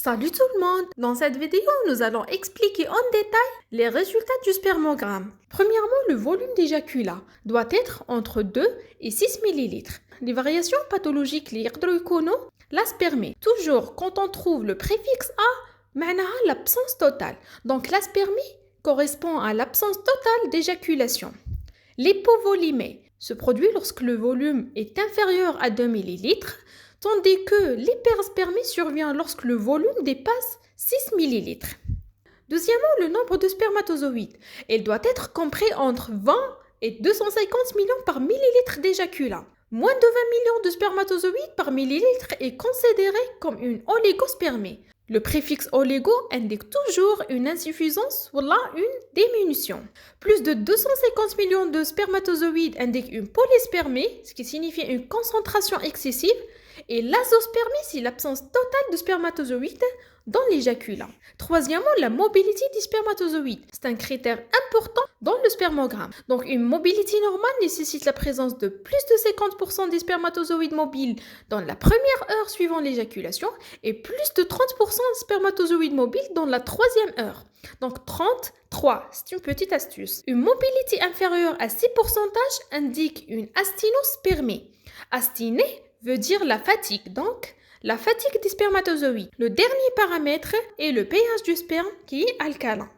Salut tout le monde! Dans cette vidéo, nous allons expliquer en détail les résultats du spermogramme. Premièrement, le volume d'éjaculat doit être entre 2 et 6 ml. Les variations pathologiques les hydroïcono, la spermie. Toujours, quand on trouve le préfixe A, معناها l'absence totale. Donc la spermie correspond à l'absence totale d'éjaculation. L'hypovolémie se produit lorsque le volume est inférieur à 2 ml, tandis que l'hyperspermie survient lorsque le volume dépasse 6 ml. Deuxièmement, le nombre de spermatozoïdes. Il doit être compris entre 20 et 250 millions par millilitre d'éjaculat. Moins de 20 millions de spermatozoïdes par millilitre est considéré comme une oligospermie. Le préfixe oligo indique toujours une insuffisance ou là une diminution. Plus de 250 millions de spermatozoïdes indique une polyspermie, ce qui signifie une concentration excessive, et l'azospermie, c'est l'absence totale de spermatozoïdes dans l'éjaculat. Troisièmement, la mobilité des spermatozoïdes. C'est un critère important dans le spermogramme. Donc, une mobilité normale nécessite la présence de plus de 50% des spermatozoïdes mobiles dans la première heure suivant l'éjaculation et plus de 30% de spermatozoïdes mobiles dans la troisième heure. Donc 33, c'est une petite astuce. Une mobilité inférieure à 6% indique une asténospermie. Asténé veut dire la fatigue, donc la fatigue des spermatozoïdes. Le dernier paramètre est le pH du sperme qui est alcalin.